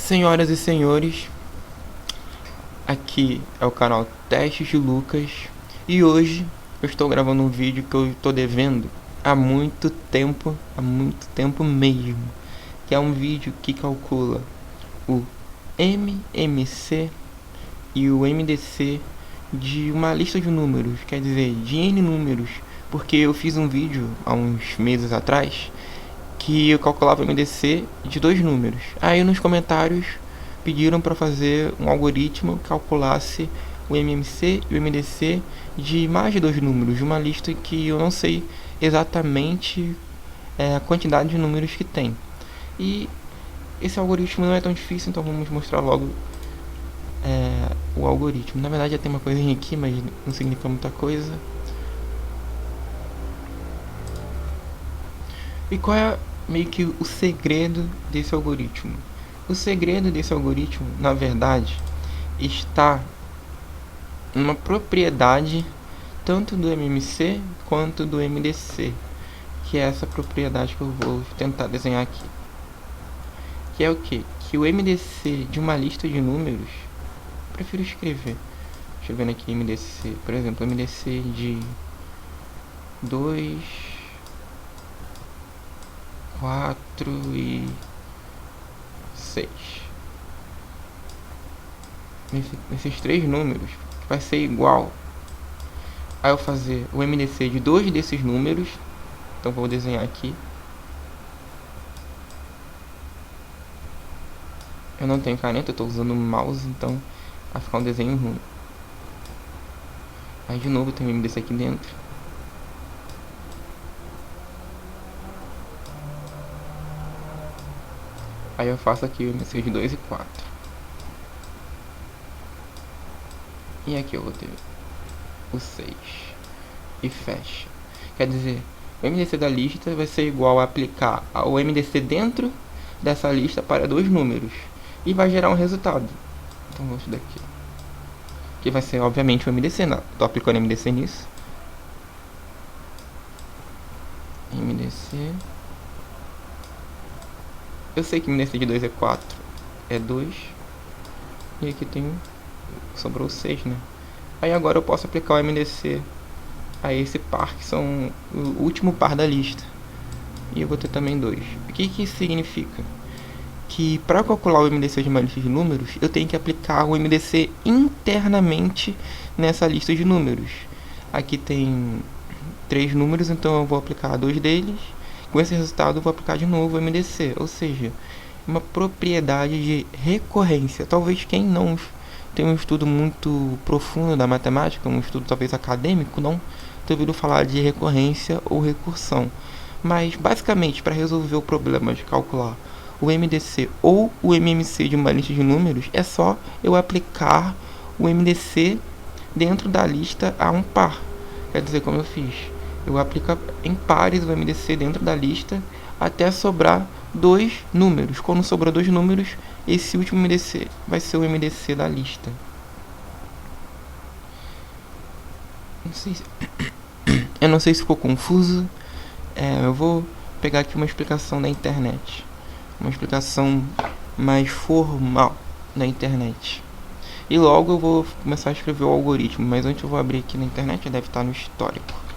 Senhoras e senhores, aqui é o canal Testes de Lucas e hoje eu estou gravando um vídeo que eu estou devendo há muito tempo mesmo, que é um vídeo que calcula o MMC e o MDC de uma lista de números, quer dizer, de N números, porque eu fiz um vídeo há uns meses atrás que eu calculava o MDC de 2 números. Aí nos comentários pediram para fazer um algoritmo que calculasse o MMC e o MDC de mais de 2 números, de uma lista que eu não sei exatamente a quantidade de números que tem. E esse algoritmo não é tão difícil, então vamos mostrar logo o algoritmo. Na verdade já tem uma coisinha aqui, mas não significa muita coisa. E qual é meio que o segredo desse algoritmo? O segredo desse algoritmo, na verdade, está numa propriedade tanto do MMC quanto do MDC, que é essa propriedade que eu vou tentar desenhar aqui. Que é o que? Que o MDC de uma lista de números, prefiro escrever, escrevendo aqui MDC, por exemplo, MDC de 2, 4 e 6. Nesses 3 números vai ser igual a eu fazer o MDC de 2 desses números. Então vou desenhar aqui. Eu não tenho caneta, eu estou usando o mouse, então vai ficar um desenho ruim. Aí de novo tem o MDC aqui dentro. Aí eu faço aqui o MDC de 2 e 4. E aqui eu vou ter o 6. E fecha. Quer dizer, o MDC da lista vai ser igual a aplicar o MDC dentro dessa lista para 2 números. E vai gerar um resultado. Então vou estudar aqui. Que vai ser obviamente o MDC. Estou aplicando MDC nisso. MDC. Eu sei que MDC de 2 é 4. É 2. E aqui tem sobrou 6, né? Aí agora eu posso aplicar o MDC a esse par, que são o último par da lista. E eu vou ter também 2. O que isso significa? Que para calcular o MDC de uma lista de números, eu tenho que aplicar o MDC internamente nessa lista de números. Aqui tem 3 números, então eu vou aplicar 2 deles. Com esse resultado eu vou aplicar de novo o MDC, ou seja, uma propriedade de recorrência. Talvez quem não tem um estudo muito profundo da matemática, um estudo talvez acadêmico, não tenha ouvido falar de recorrência ou recursão. Mas basicamente, para resolver o problema de calcular o MDC ou o MMC de uma lista de números, é só eu aplicar o MDC dentro da lista a um par. Quer dizer, como eu fiz, eu aplico em pares o MDC dentro da lista até sobrar 2 números. Quando sobrou 2 números, esse último MDC vai ser o MDC da lista. Eu não sei se ficou confuso. Eu vou pegar aqui uma explicação da internet. Uma explicação mais formal da internet. E logo eu vou começar a escrever o algoritmo. Mas antes eu vou abrir aqui na internet, deve estar no histórico.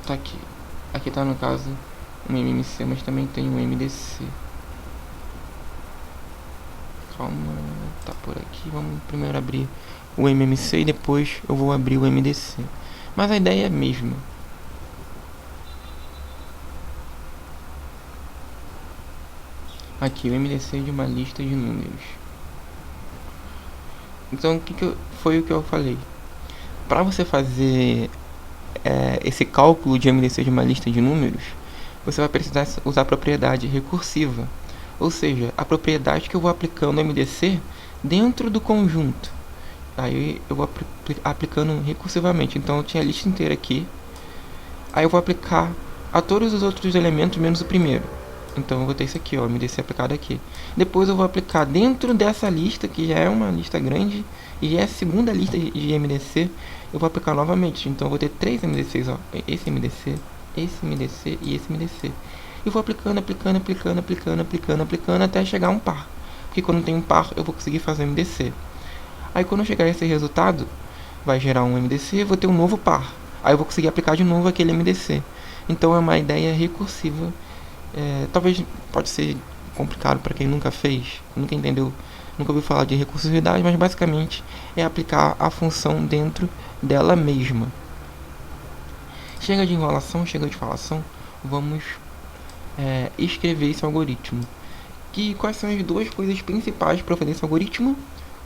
Tá aqui. Aqui tá no caso um MMC, mas também tem um MDC. Calma, tá por aqui. Vamos primeiro abrir o MMC e depois eu vou abrir o MDC. Mas a ideia é a mesma. Aqui o MDC de uma lista de números. Então foi o que eu falei. Para você fazer esse cálculo de MDC de uma lista de números, você vai precisar usar a propriedade recursiva, ou seja, a propriedade que eu vou aplicando o MDC dentro do conjunto. Aí eu vou aplicando recursivamente. Então eu tinha a lista inteira aqui, aí eu vou aplicar a todos os outros elementos menos o primeiro. Então eu vou ter isso aqui, ó, MDC aplicado aqui. Depois eu vou aplicar dentro dessa lista, que já é uma lista grande, e é a segunda lista de MDC, eu vou aplicar novamente. Então eu vou ter 3 MDCs, ó, esse MDC, esse MDC e esse MDC. E vou aplicando, aplicando, até chegar a um par. Porque quando tem um par, eu vou conseguir fazer MDC. Aí quando chegar esse resultado, vai gerar um MDC, vou ter um novo par. Aí eu vou conseguir aplicar de novo aquele MDC. Então é uma ideia recursiva. Talvez pode ser complicado para quem nunca fez, nunca entendeu, nunca ouviu falar de recursividade, mas basicamente é aplicar a função dentro dela mesma. Chega de enrolação, chega de falação, vamos escrever esse algoritmo. Quais são as duas coisas principais para fazer esse algoritmo?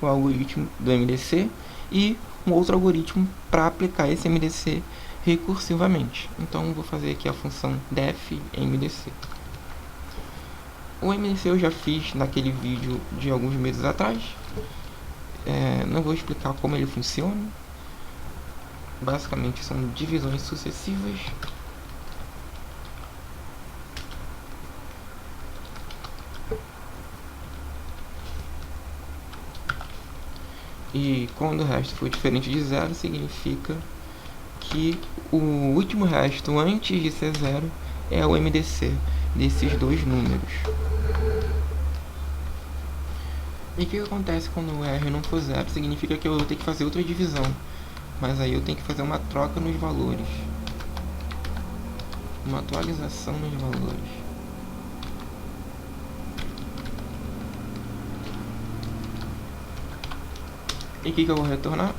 O algoritmo do MDC e um outro algoritmo para aplicar esse MDC recursivamente. Então vou fazer aqui a função def MDC. O MDC eu já fiz naquele vídeo de alguns meses atrás. Não vou explicar como ele funciona. Basicamente são divisões sucessivas. E quando o resto for diferente de zero, significa que o último resto antes de ser zero é o MDC desses dois números. E o que acontece quando o R não for zero? Significa que eu vou ter que fazer outra divisão. Mas aí eu tenho que fazer uma troca nos valores. Uma atualização nos valores. E o que eu vou retornar?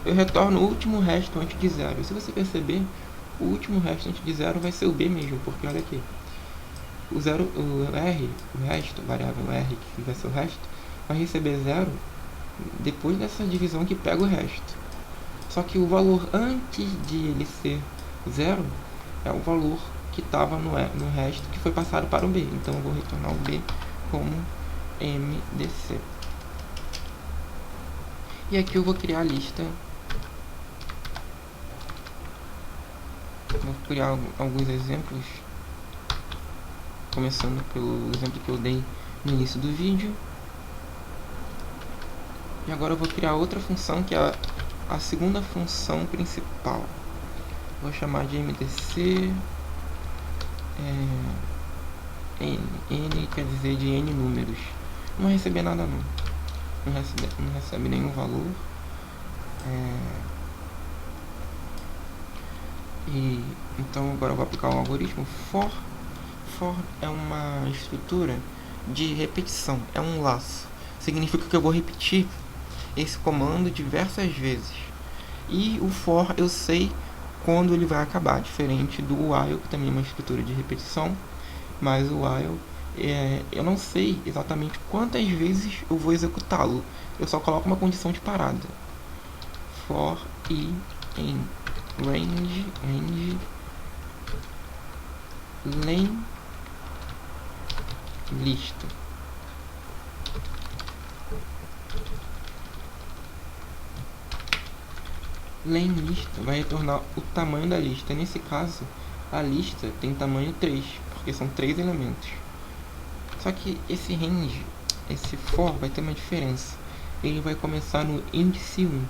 Eu retorno o último resto antes de zero. Se você perceber, o último resto antes de zero vai ser o B mesmo, porque olha aqui. O R, o resto, a variável R, que vai ser o resto, vai receber zero depois dessa divisão que pega o resto. Só que o valor antes de ele ser zero é o valor que estava no resto que foi passado para o B. Então eu vou retornar o B como MDC. E aqui eu vou criar a lista. Vou criar alguns exemplos, começando pelo exemplo que eu dei no início do vídeo. E agora eu vou criar outra função, que é a segunda função principal. Vou chamar de MDC N quer dizer de N números. Não vai receber nada não. Não recebe nenhum valor. Então agora eu vou aplicar um algoritmo for. For é uma estrutura de repetição, é um laço. Significa que eu vou repetir esse comando diversas vezes. E o for eu sei quando ele vai acabar, diferente do while, que também é uma estrutura de repetição, mas o while eu não sei exatamente quantas vezes eu vou executá-lo. Eu só coloco uma condição de parada. For i em range len lista. Len lista vai retornar o tamanho da lista. Nesse caso, a lista tem tamanho 3, porque são 3 elementos. Só que esse range, esse for, vai ter uma diferença. Ele vai começar no índice 1.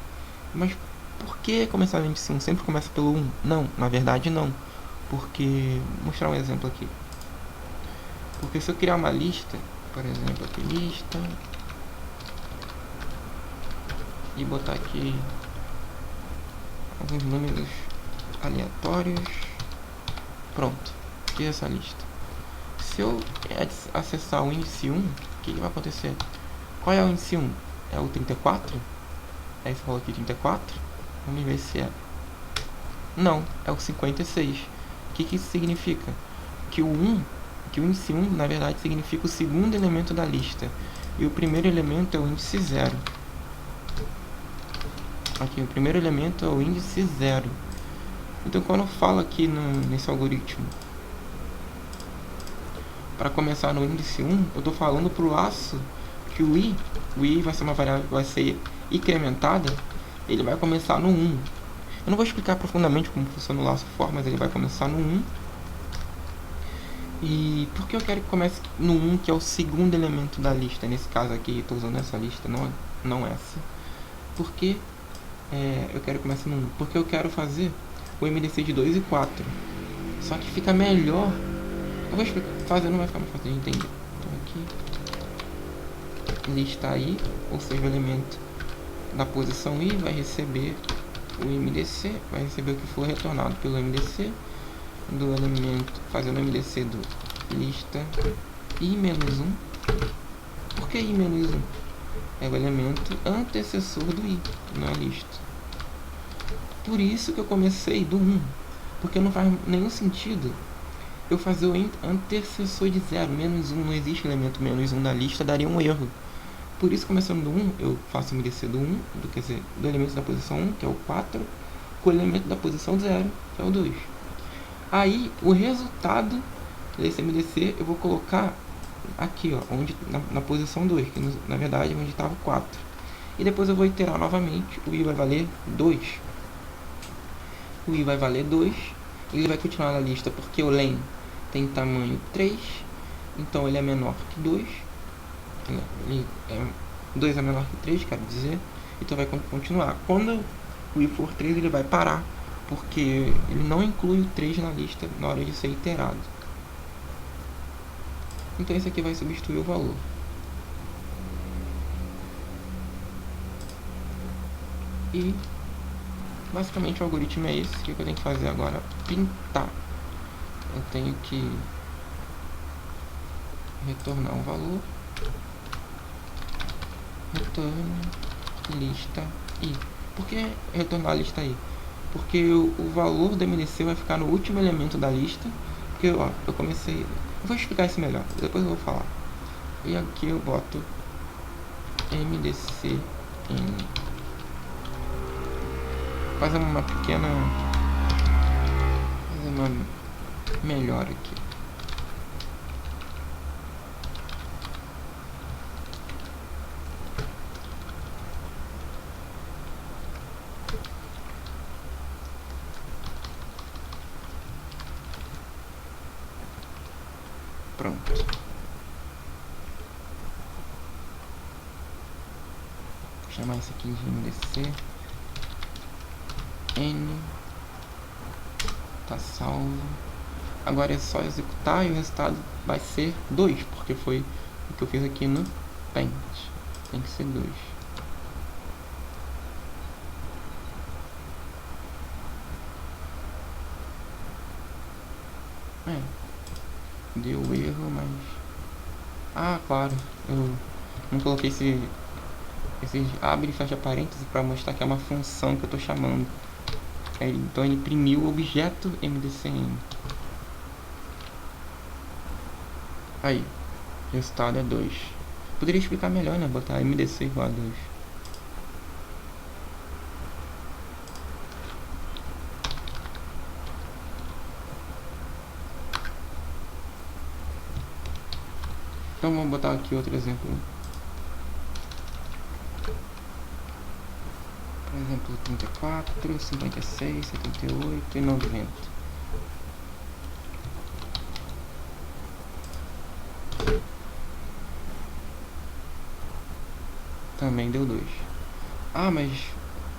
Mas por que começar no índice 1? Sempre começa pelo 1? Não, na verdade não. Porque, vou mostrar um exemplo aqui. Porque se eu criar uma lista, por exemplo, aqui lista, e botar aqui alguns números aleatórios, pronto, fiz essa lista. Se eu acessar o índice 1, o que vai acontecer? Qual é o índice 1? É o 34? Aí você falou aqui 34. Vamos ver se é. Não, é o 56. O que isso significa? Que o índice 1, na verdade, significa o segundo elemento da lista. E o primeiro elemento é o índice 0. Aqui, o primeiro elemento é o índice 0. Então, quando eu falo aqui nesse algoritmo, para começar no índice 1, eu estou falando para o laço que o i vai ser uma variável que vai ser incrementada, ele vai começar no 1. Eu não vou explicar profundamente como funciona o laço for, mas ele vai começar no 1. E por que eu quero que comece no 1, que é o segundo elemento da lista? Nesse caso aqui, estou usando essa lista, não essa. Porque eu quero que comece no 1? Porque eu quero fazer o MDC de 2 e 4. Só que fica melhor. Eu vou explicar, fazendo vai ficar mais fácil de entender. Então aqui, lista I, ou seja, o elemento da posição I vai receber o MDC, vai receber o que for retornado pelo MDC do elemento, fazendo o MDC do lista I-1. Por que I-1? É o elemento antecessor do I na lista. Por isso que eu comecei do 1, porque não faz nenhum sentido eu fazer o antecessor de 0, -1, não existe elemento -1 na lista, daria um erro. Por isso, começando do 1, eu faço o MDC do 1, quer dizer, do elemento da posição 1, que é o 4, com o elemento da posição 0, que é o 2. Aí, o resultado desse MDC eu vou colocar aqui, ó, onde, na posição 2, que na verdade é onde estava o 4. E depois eu vou iterar novamente, o I vai valer 2. O I vai valer 2, ele vai continuar na lista porque o len tem tamanho 3, então ele é menor que 2. 2 é menor que 3, quero dizer. Então vai continuar. Quando o I for 3, ele vai parar, porque ele não inclui o 3 na lista na hora de ser iterado. Então esse aqui vai substituir o valor. E basicamente o algoritmo é esse. O que eu tenho que fazer agora? Pintar. Eu tenho que retornar um valor. Retorno lista I. Por que retornar a lista I? Porque o valor do MDC vai ficar no último elemento da lista. Porque ó, eu comecei. Eu vou explicar isso melhor, depois eu vou falar. E aqui eu boto MDC em. Fazer uma pequena. Fazer uma melhor aqui. Pronto. Vou chamar isso aqui de MDC N. Tá salvo. Agora é só executar e o resultado vai ser 2, porque foi o que eu fiz aqui no Paint. Tem que ser 2. Deu erro, mas... Ah, claro, eu não coloquei esse abre e fecha parênteses para mostrar que é uma função que eu estou chamando. Então ele imprimiu o objeto MDCN. Aí, resultado é 2. Poderia explicar melhor, né? Botar MDC igual a 2. Então vamos botar aqui outro exemplo. Por exemplo, 34, 56, 78 e 90. Também deu 2. Ah, mas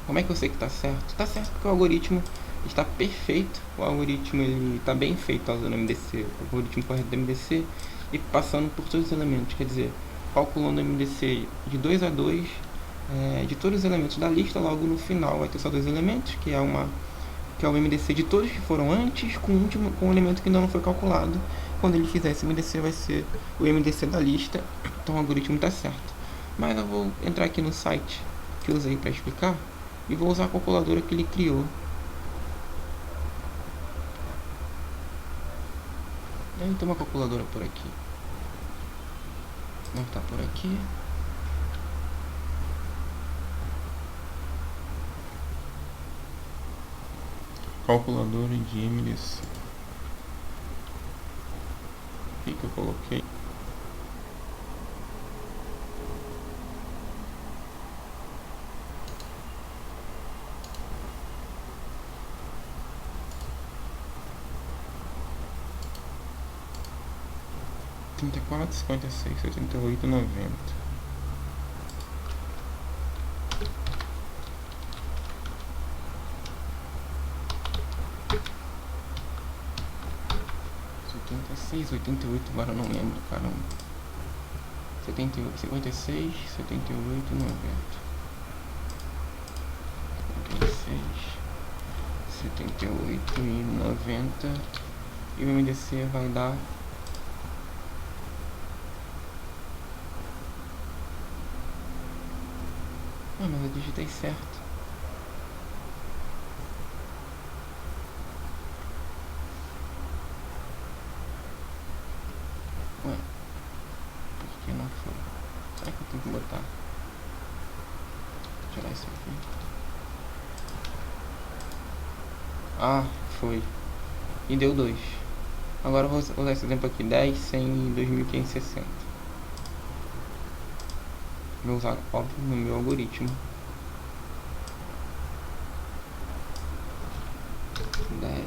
como é que eu sei que tá certo? Tá certo porque o algoritmo está perfeito. O algoritmo ele está bem feito usando o MDC, o algoritmo correto do MDC, e passando por todos os elementos, quer dizer, calculando o MDC de 2 a 2 de todos os elementos da lista. Logo no final vai ter só 2 elementos, que é o MDC de todos que foram antes, com o elemento que ainda não foi calculado. Quando ele fizer esse MDC, vai ser o MDC da lista. Então o algoritmo está certo. Mas eu vou entrar aqui no site que eu usei para explicar e vou usar a calculadora que ele criou. Tem uma calculadora por aqui. Não está por aqui. Calculadora de MDC. O que eu coloquei? 34, 56, 78, 90. Seis, 88, agora eu não lembro, caramba. 78, 56, 78, 90. 56, 78 e 90. E o MDC vai dar... Ah, mas eu digitei certo. Ué, por que não foi? Será que eu tenho que botar? Vou tirar isso aqui. Ah, foi. E deu 2. Agora eu vou usar esse exemplo aqui. 10, 100 e 2560. Vou usar, óbvio, no meu algoritmo. 10,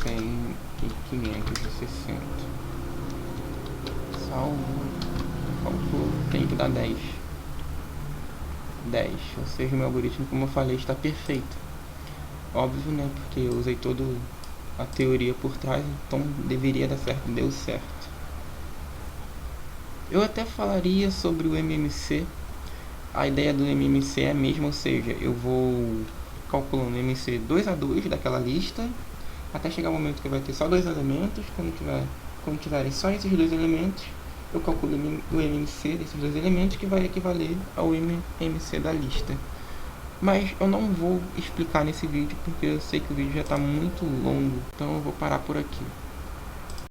100 e 560. Salvo. Faltou. Tem que dar 10. 10. Ou seja, o meu algoritmo, como eu falei, está perfeito. Óbvio, né? Porque eu usei toda a teoria por trás, então deveria dar certo. Deu certo. Eu até falaria sobre o MMC. A ideia do MMC é a mesma, ou seja, eu vou calculando o MMC 2 a 2 daquela lista, até chegar o momento que vai ter só 2 elementos. Quando tiverem só esses 2 elementos, eu calculo o MMC desses 2 elementos, que vai equivaler ao MMC da lista. Mas eu não vou explicar nesse vídeo, porque eu sei que o vídeo já está muito longo, então eu vou parar por aqui.